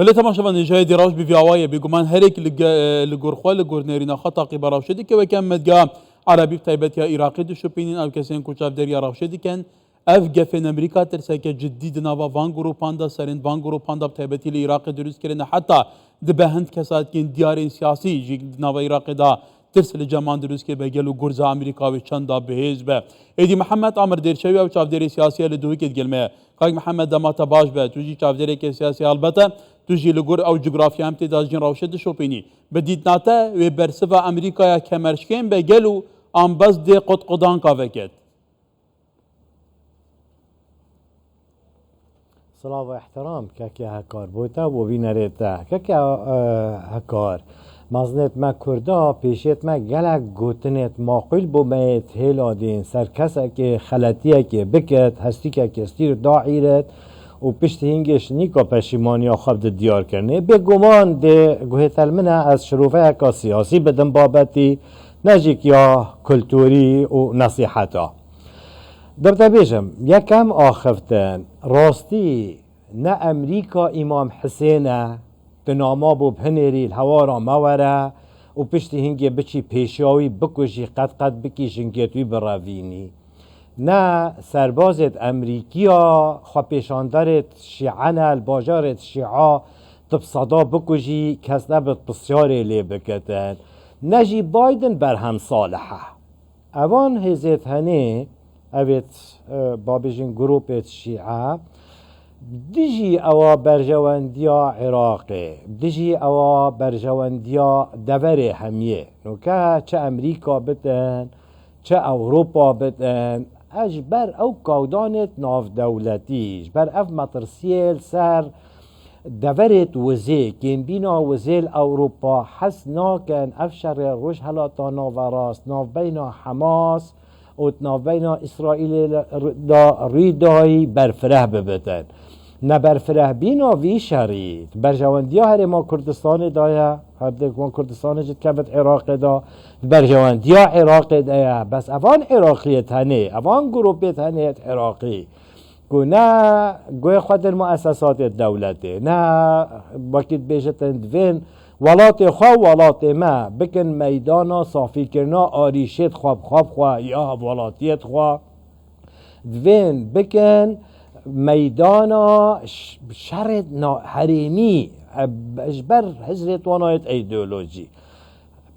ولی تماشاوان جهادی راش بیاوایه بیگمان هر یک لگورخوال لگورنرینا خطا قیبا راوشدی که وکم مدیا عربی بتایبت یا عراقی دو شپینین او کسین کوچاف دریا راوشدی کن اف گفن امریکا ترسک جدید نوا وان گروپاندا سرین وان گروپاندا بتایبتی لعراق درست کرده حتی دبهند کسات کن دیار سیاسی جی نوا عراق دا ترسل جمان درست که بگلو گرزا امریکا و چندا بهز به ایدی محمد عمر درشوی او چاف دری سیاسی لدوی که گلمه کاک محمد دماتا باش به توجی چاف دری که سیاسی البته توجی لگور او جغرافیا هم تداز جن راوشد شوپینی بدید ناته و برسوا امریکا کمرشکن بگلو آنباز دی قد قدان کاوکت صلاة و احترام که هکار بوده و بینریده که هکار مزنت ما کرده پیشت ما گلک گوتنت معقول بومید هیلادین سرکسه که خلطیه که بکت هستی که کستیر داعیرت و پشت هنگش نیکا پشیمانی آخاب دیار کرنه به گمان ده گوهت المنه از شروفه که سیاسی بدن بابتی نجیک یا کلتوری و نصیحتا دبتا بیشم یکم آخفتن راستی نه امریکا امام حسینه بناما بو بهنری الهوارا موره و پشتی هنگی بچی پیشاوی بکشی قد بکیشنگیتوی براوینی نه سربازت امریکیا خواه پیشاندارت شیعانه الباجارت شیعا تبصدا بکشی کس نبت بسیاری لی بکتن نجی بایدن برهم صالحه اوان هزیت هنه اوید بابجین گروپت شیعه دجی اوا برجواندیا عراقی دجی اوا برجواندیا دوره همیه نوکه چه امریکا بتن چه اوروپا بتن اجبر او کودانت ناف دولتیش بر اف مطرسیل سر دورت وزی کن بینا وزیل اوروپا حس ناکن افشر روش هلاتا ناف راست ناف بینا حماس و ناف بینا اسرائیل دا ریدایی برفره ببتن نبرفره بینا وی شرید برجواندیا هر ما کردستان دایا هر دکوان کردستان جد کبت عراق دا برجواندیا عراق دایا بس اوان عراقیت هنه اوان گروپیت هنه عراقی گو نه گوی خود المؤسسات دولته نه وقت بیشتن دوین ولات خواه ولات ما بکن میدانا صافی کرنا آریشت خواه یا ولاتیت خواه دوین بکن میدانا شرط حریمی اجبر حضرت وانایت ایدئولوژی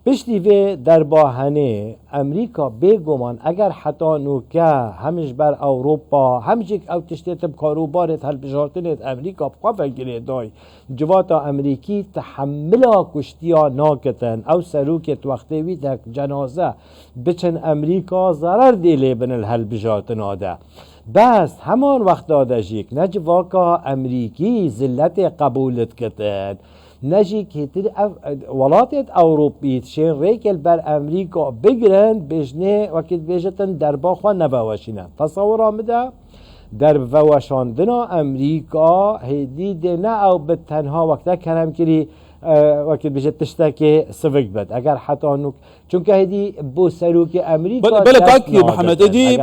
پشتی و در باهنه امریکا بگمان اگر حتی نوکه همش بر اوروپا همچیک او تشتیت بکاروبارت هل بجارتنت امریکا بخواه گره دای جواتا امریکی تحملا کشتیا ناکتن او سروکت وقتی ویدک جنازه بچن امریکا ضرر دیلی بن الهل بجارتنا ده بس همان وقت داده جیک نج واقع امریکی زلت قبولت کتن نجی که ولاتت اوروپیت شین ریکل بر امریکا بگرن بجنه وقت بیجتن در باخوا نبوشینن تصور آمده در وشاندنا امریکا هدید نه او به تنها وقتا کرم کری وقت بیجت تشتاکی سوک بد اگر حتی نوک چونکه هدی بو سروک امریکا بله کاکی محمد ادی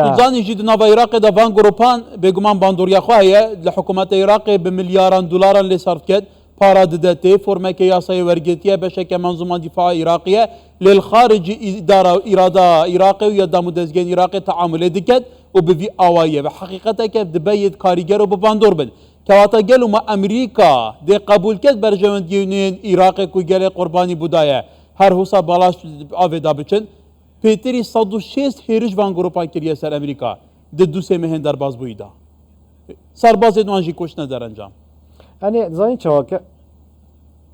توزانی جید نوا عراق دا وان گروپان بگمان باندوریا خواهیه لحکومت عراق بملیاران دلاران لی صرف کد پارا ددته فرمك ياساي ورقتيه بشكل منظومه دفاع عراقيه للخارج اراده عراقي ويدا مدزجين عراقي تعامل دكت وبفي اوايه بحقيقتك دبيت كاريجر وباندور بن كواتا قالوا ما امريكا دي قبول كد برجوان ديونين عراقي كو قال قرباني بودايه هر حساب بالاش افدا بچن بيتري 106 هيرج وان گروپا كريه سر امريكا د دو سه مهن در باز بويدا سرباز دوانجي كوش ندار انجام یعنی زنی چاکه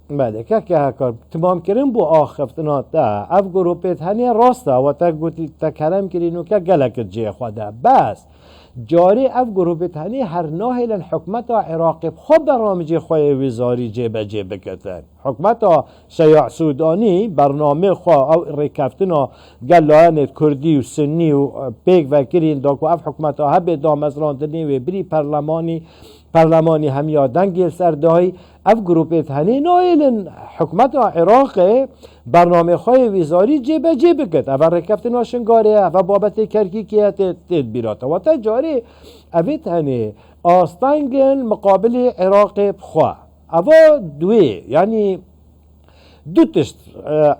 بله که هکار تمام کردن بو آخفتنات ده اف گروپیت هنی راسته و تا گوتی تا کلم کردینو که گلکت جه خوده بس جاری اف گروپیت هنی هر ناهی لن حکمت عراقی خود برنامج خواه وزاری جه جه کتن حکمت شیع سودانی برنامه خواه او رکفتنا گلانت کردی و سنی و پیک و کرین داکو اف حکمت ها به دامزراندنی و بری پرلمانی هم یادن گل سردهی اف گروپیت هنی نایلن حکمت عراق برنامه خواه وزاری جه بکت اول رکفتنا شنگاره و بابت کرکیکیت تدبیرات و تجاری اوید هنی آستانگل مقابل عراق بخواه اوا دوی یعنی دو تشت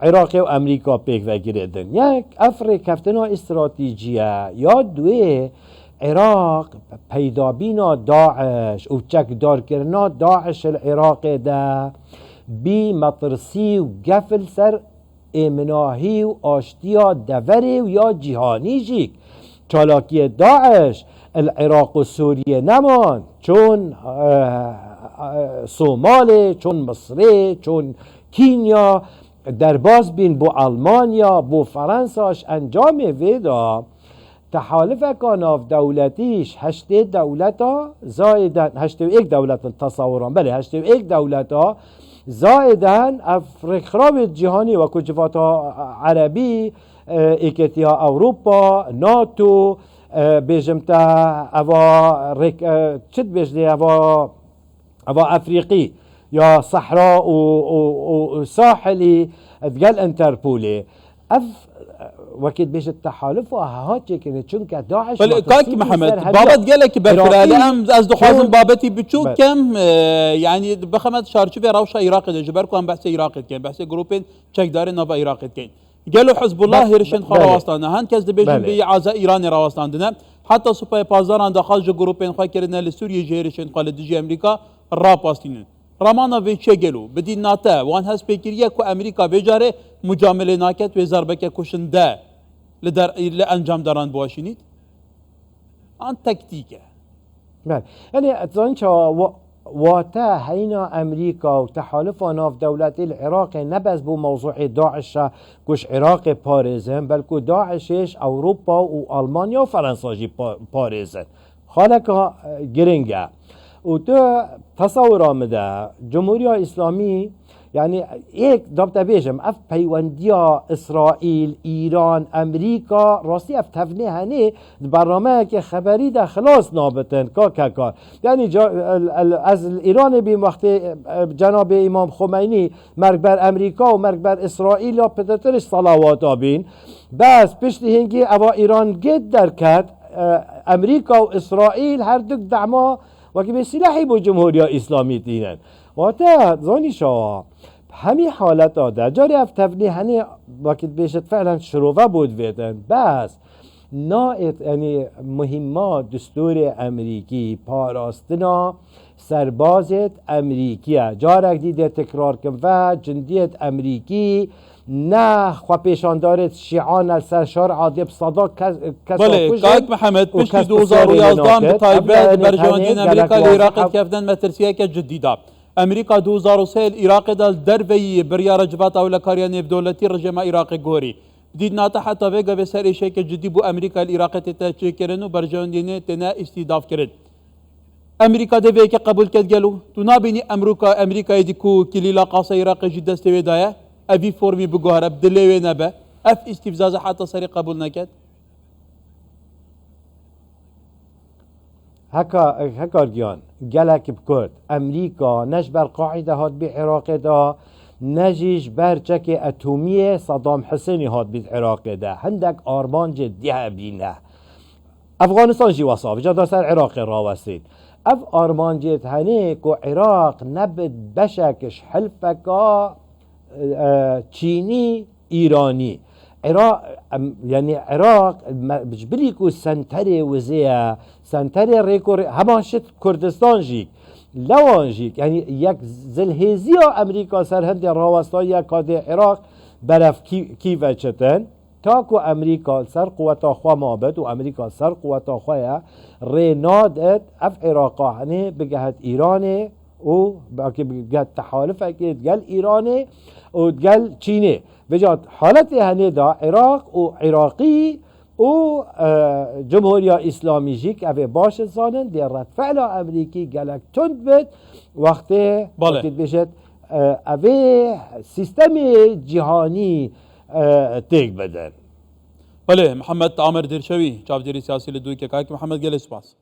عراق و امریکا پیک وگیردن یک افر کفتنا استراتیجیه یا دوی عراق پیدابینا داعش و چک دار کرنا داعش العراق ده بی مطرسی و گفل سر امناهی و آشتیا دوری و یا جهانی جیک چالاکی داعش العراق و سوریه نمان چون صومال چون مصر چون کینیا در باز بین بو آلمانیا بو فرانساش انجام ویدا تحالف کاناف دولتیش 8 دولتا زائدن 81 دولت تصوران بله 81 دولتا زائدن افرخراب جهانی و کجفات عربی ایکتیا اروپا ناتو بجمتا اوا چت بجدي اوا افريقي يا صحراء وساحلي تقال انتربولي اف وقت بيش التحالف وهاتي كنت چونك داعش كاك محمد بابت قالك بفرالي ام از دخوازم بابتي بچو كم يعني بخمت شارچوبي روشا عراق جبركو ام بحث عراق كان بحث جروبين چك داري نوفا عراق كان قالوا حزب الله هرشن خواستانه هن كز دبيجن بي عزا ايران رواستاندنه حتى سوباي بازاران داخل جو جروبين خا كرنا لسوريا جيرشن قال دجي امريكا راپاستين رامانا في چه گلو بدي ناتا وان هس بكريا كو امريكا بجاره مجامله ناكت و ضربه كشنده لانجام داران بواشينيت ان تكتيكه بله يعني اتزانچا واتا هينا امريكا وتحالف ناف دولت العراق نبز بو موضوع داعش كش عراق باريزن بلكو داعشش اوروبا والمانيا وفرنسا جي باريزن خالك جرينجا و تو تصور آمده جمهوری اسلامی یعنی یک دابته بیشم اف پیوندیا اسرائیل ایران امریکا راستی اف تفنی هنی برنامه که خبری ده خلاص نابتن کار یعنی از ایران بیم وقتی جناب امام خمینی مرگ بر امریکا و مرگ بر اسرائیل یا پترترش صلوات آبین بس پشتی هنگی اوا ایران گد درکد امریکا و اسرائیل هر دو دعما وكي بسلاحي بو جمهورية اسلامي دينن واتا زاني شوا همي حالتا ده جاري افتفني هني وكي بيشت فعلا شروفا بود فيدن بس نائت يعني مهمات دستور امريكي پاراستنا سربازت امريكيه جارك دي تكرار كم و جنديت امريكي نه خو پیشاندارت شیعان السرشار عادی بصدا بله کاک محمد پشت 2011 به تایبت برجاندین امریکا العراق کفدن مترسیه که جدیده امریکا 2003 العراق دال دروی بریار جبات اولکاریان دولتی رژیم عراق گوری دید ناتا حتی وگا به سر ایشه که جدی بو امریکا العراق تتاچه کرن و برجاندین تنا استیداف کرد امریکا دوی که قبول کد گلو تو نابینی امریکا دیکو کلیلا قاصه عراق جدا استوی دایه ابي فورمي بقهره بدلوي نبه اف استفزاز حتى صري قبول نكد هكا جيان جلك بكرد امريكا نجبر قاعده هاد بعراق دا نجيش برچك اتوميه صدام حسين هاد بعراق دا عندك ارمان جديه بينه افغانستان جي وصاف جدا سر عراق راوسين اف ارمان جد هنيك وعراق نبد بشكش حلفكا چینی ایرانی عراق يعني عراق بجبريكو سنتري وزيا سنتري ريكو هماشت كردستان جيك لوان جيك يعني يك زلهزيا امريكا سرهند راوستايا كاد عراق برف كيف چتن تاكو امريكا سر قوة خوا مابد و امريكا سر قوة خوا رينادت اف عراقا هني بجهت ايراني و بجهت تحالف اكيد قال ايراني وتقال چيني بجات حالتي هني دا عراق و عراقي و جمهورية اسلامي جيك اوه باش زانن دي رد فعل امريكي قالك تند بد وقتی بجت اوه سيستم جهاني تيك بدن بله محمد عامر درشوي چاوديري سياسي لدوي كاك محمد قال اسباس